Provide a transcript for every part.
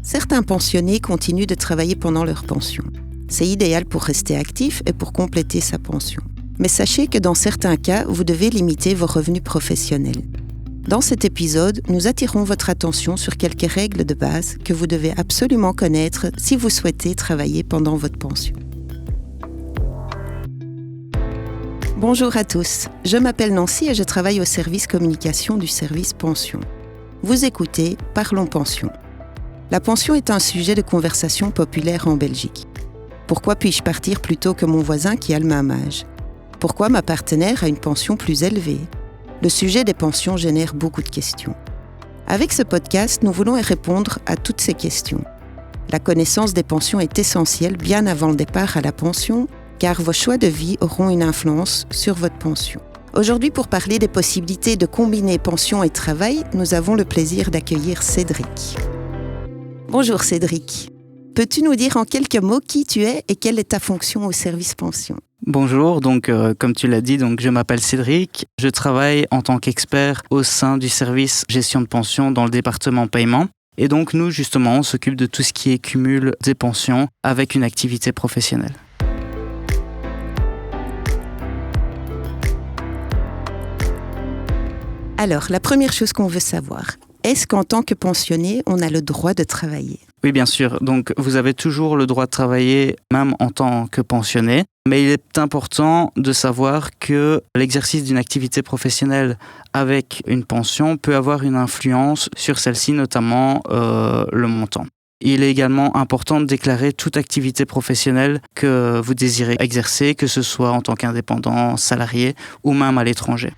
Certains pensionnés continuent de travailler pendant leur pension. C'est idéal pour rester actif et pour compléter sa pension. Mais sachez que dans certains cas, vous devez limiter vos revenus professionnels. Dans cet épisode, nous attirons votre attention sur quelques règles de base que vous devez absolument connaître si vous souhaitez travailler pendant votre pension. Bonjour à tous, je m'appelle Nancy et je travaille au service communication du service pension. Vous écoutez Parlons Pension. La pension est un sujet de conversation populaire en Belgique. Pourquoi puis-je partir plus tôt que mon voisin qui a le même âge ? Pourquoi ma partenaire a une pension plus élevée ? Le sujet des pensions génère beaucoup de questions. Avec ce podcast, nous voulons y répondre à toutes ces questions. La connaissance des pensions est essentielle bien avant le départ à la pension, car vos choix de vie auront une influence sur votre pension. Aujourd'hui, pour parler des possibilités de combiner pension et travail, nous avons le plaisir d'accueillir Cédric. Bonjour Cédric. Peux-tu nous dire en quelques mots qui tu es et quelle est ta fonction au service pension ? Bonjour, comme tu l'as dit, je m'appelle Cédric. Je travaille en tant qu'expert au sein du service gestion de pension dans le département paiement. Et donc nous, justement, on s'occupe de tout ce qui est cumul des pensions avec une activité professionnelle. Alors, la première chose qu'on veut savoir, est-ce qu'en tant que pensionné, on a le droit de travailler ? Oui, bien sûr. Donc, vous avez toujours le droit de travailler, même en tant que pensionné. Mais il est important de savoir que l'exercice d'une activité professionnelle avec une pension peut avoir une influence sur celle-ci, notamment le montant. Il est également important de déclarer toute activité professionnelle que vous désirez exercer, que ce soit en tant qu'indépendant, salarié ou même à l'étranger.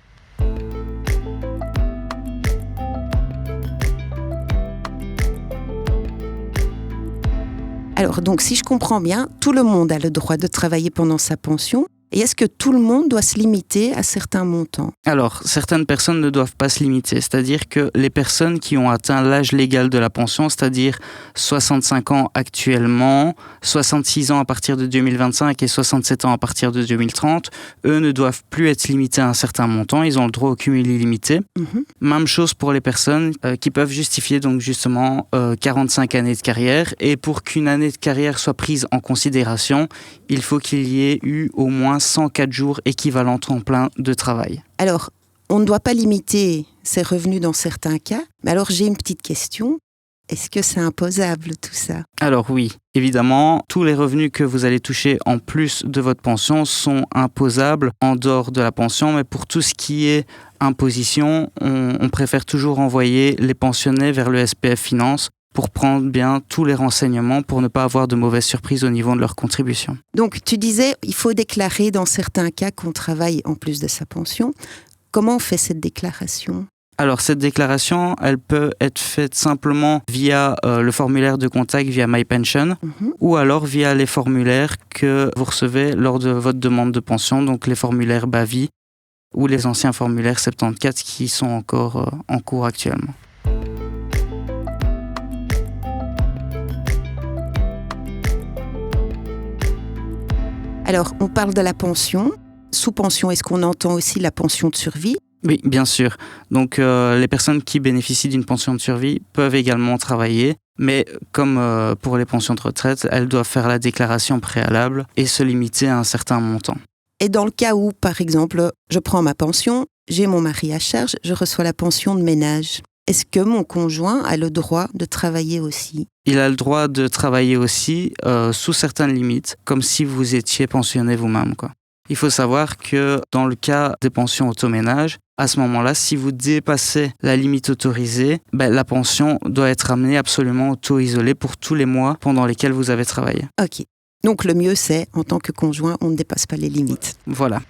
Alors, donc, si je comprends bien, tout le monde a le droit de travailler pendant sa pension. Et est-ce que tout le monde doit se limiter à certains montants ? Alors, certaines personnes ne doivent pas se limiter. C'est-à-dire que les personnes qui ont atteint l'âge légal de la pension, c'est-à-dire 65 ans actuellement, 66 ans à partir de 2025 et 67 ans à partir de 2030, eux ne doivent plus être limités à un certain montant. Ils ont le droit au cumul illimité. Même chose pour les personnes qui peuvent justifier 45 années de carrière. Et pour qu'une année de carrière soit prise en considération, il faut qu'il y ait eu au moins 104 jours équivalents temps plein de travail. Alors, on ne doit pas limiter ses revenus dans certains cas, mais alors j'ai une petite question. Est-ce que c'est imposable tout ça ? Alors oui, évidemment, tous les revenus que vous allez toucher en plus de votre pension sont imposables en dehors de la pension, mais pour tout ce qui est imposition, on préfère toujours envoyer les pensionnés vers le SPF Finance pour prendre bien tous les renseignements pour ne pas avoir de mauvaises surprises au niveau de leur contribution. Donc, tu disais, il faut déclarer dans certains cas qu'on travaille en plus de sa pension. Comment on fait cette déclaration ? Alors, cette déclaration, elle peut être faite simplement via le formulaire de contact via MyPension ou alors via les formulaires que vous recevez lors de votre demande de pension, donc les formulaires BAVI ou les anciens formulaires 74 qui sont encore en cours actuellement. Alors, on parle de la pension. Sous pension, est-ce qu'on entend aussi la pension de survie ? Oui, bien sûr. Donc, les personnes qui bénéficient d'une pension de survie peuvent également travailler. Mais comme pour les pensions de retraite, elles doivent faire la déclaration préalable et se limiter à un certain montant. Et dans le cas où, par exemple, je prends ma pension, j'ai mon mari à charge, je reçois la pension de ménage. Est-ce que mon conjoint a le droit de travailler aussi ? Il a le droit de travailler aussi sous certaines limites, comme si vous étiez pensionné vous-même, quoi. Il faut savoir que dans le cas des pensions automénage, à ce moment-là, si vous dépassez la limite autorisée, la pension doit être amenée absolument auto-isolée pour tous les mois pendant lesquels vous avez travaillé. Ok. Donc le mieux, c'est, en tant que conjoint, on ne dépasse pas les limites. Voilà.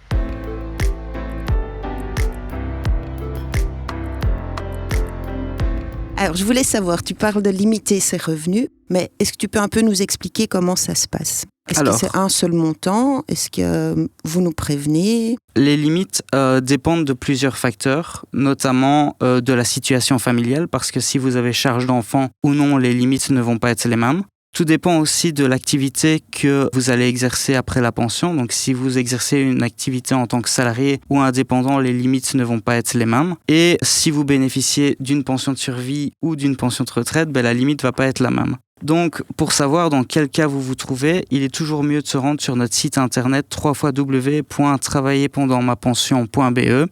Alors, je voulais savoir, tu parles de limiter ses revenus, mais est-ce que tu peux un peu nous expliquer comment ça se passe ? Est-ce que c'est un seul montant ? Est-ce que vous nous prévenez ? Les limites dépendent de plusieurs facteurs, notamment de la situation familiale, parce que si vous avez charge d'enfants ou non, les limites ne vont pas être les mêmes. Tout dépend aussi de l'activité que vous allez exercer après la pension. Donc si vous exercez une activité en tant que salarié ou indépendant, les limites ne vont pas être les mêmes. Et si vous bénéficiez d'une pension de survie ou d'une pension de retraite, la limite ne va pas être la même. Donc, pour savoir dans quel cas vous vous trouvez, il est toujours mieux de se rendre sur notre site internet www.travaillerpendantmapension.be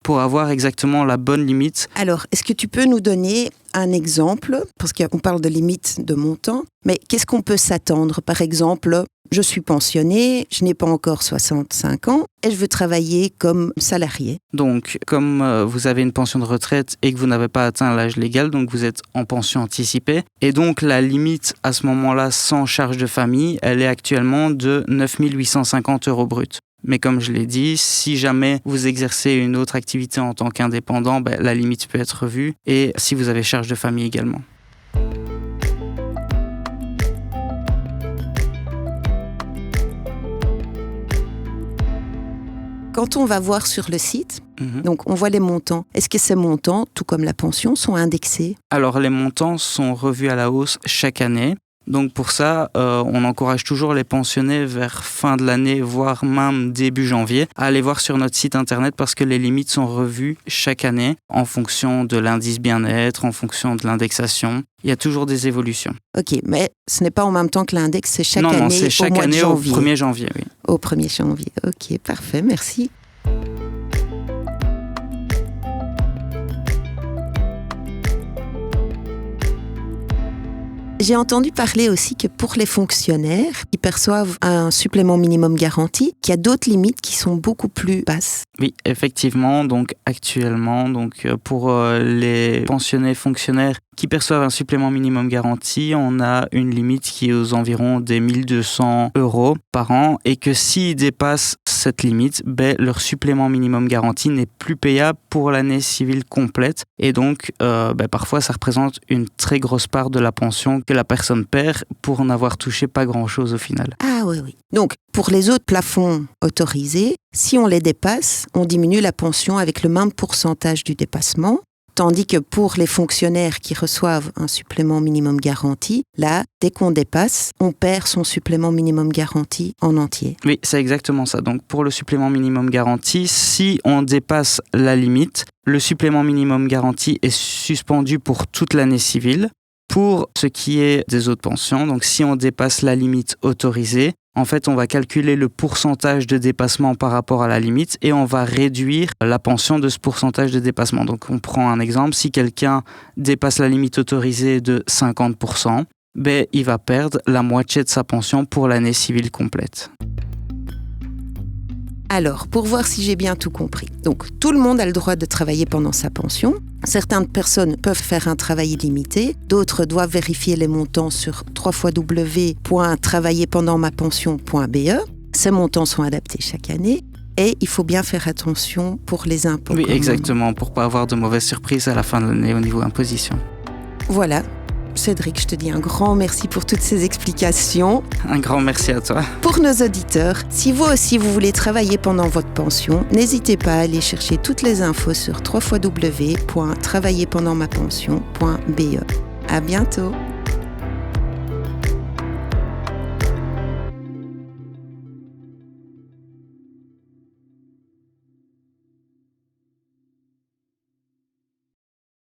pour avoir exactement la bonne limite. Alors, est-ce que tu peux nous donner un exemple? Parce qu'on parle de limite de montant, mais qu'est-ce qu'on peut s'attendre? Par exemple, je suis pensionnée, je n'ai pas encore 65 ans et je veux travailler comme salarié. Donc, comme vous avez une pension de retraite et que vous n'avez pas atteint l'âge légal, donc vous êtes en pension anticipée. Et donc, la limite à ce moment-là, sans charge de famille, elle est actuellement de 9 850 € bruts. Mais comme je l'ai dit, si jamais vous exercez une autre activité en tant qu'indépendant, la limite peut être revue. Et si vous avez charge de famille également. Quand on va voir sur le site, donc on voit les montants. Est-ce que ces montants, tout comme la pension, sont indexés? Alors les montants sont revus à la hausse chaque année. Donc pour ça, on encourage toujours les pensionnés vers fin de l'année, voire même début janvier, à aller voir sur notre site internet parce que les limites sont revues chaque année en fonction de l'indice bien-être, en fonction de l'indexation. Il y a toujours des évolutions. Ok, mais ce n'est pas en même temps que l'index, c'est chaque année, Non, c'est chaque au mois année de janvier. au 1er janvier, oui. Au 1er janvier, ok, parfait, merci. J'ai entendu parler aussi que pour les fonctionnaires qui perçoivent un supplément minimum garanti, qu'il y a d'autres limites qui sont beaucoup plus basses. Oui, effectivement. Donc actuellement, pour les pensionnés fonctionnaires qui perçoivent un supplément minimum garanti, on a une limite qui est aux environs des 1 200 € par an et que s'ils dépassent cette limite, leur supplément minimum garanti n'est plus payable pour l'année civile complète et donc parfois ça représente une très grosse part de la pension que la personne perd pour n'avoir touché pas grand-chose au final. Ah oui. Donc pour les autres plafonds autorisés, si on les dépasse, on diminue la pension avec le même pourcentage du dépassement. Tandis que pour les fonctionnaires qui reçoivent un supplément minimum garanti, là, dès qu'on dépasse, on perd son supplément minimum garanti en entier. Oui, c'est exactement ça. Donc pour le supplément minimum garanti, si on dépasse la limite, le supplément minimum garanti est suspendu pour toute l'année civile. Pour ce qui est des autres pensions, donc si on dépasse la limite autorisée, en fait, on va calculer le pourcentage de dépassement par rapport à la limite et on va réduire la pension de ce pourcentage de dépassement. Donc, on prend un exemple. Si quelqu'un dépasse la limite autorisée de 50%, il va perdre la moitié de sa pension pour l'année civile complète. Alors, pour voir si j'ai bien tout compris. Donc, tout le monde a le droit de travailler pendant sa pension. Certaines personnes peuvent faire un travail illimité. D'autres doivent vérifier les montants sur www.travaillerpendantmapension.be. Ces montants sont adaptés chaque année. Et il faut bien faire attention pour les impôts. Oui, exactement, pour ne pas avoir de mauvaises surprises à la fin de l'année au niveau imposition. Voilà. Cédric, je te dis un grand merci pour toutes ces explications. Un grand merci à toi. Pour nos auditeurs, si vous aussi vous voulez travailler pendant votre pension, n'hésitez pas à aller chercher toutes les infos sur www.travaillerpendantmapension.be. À bientôt.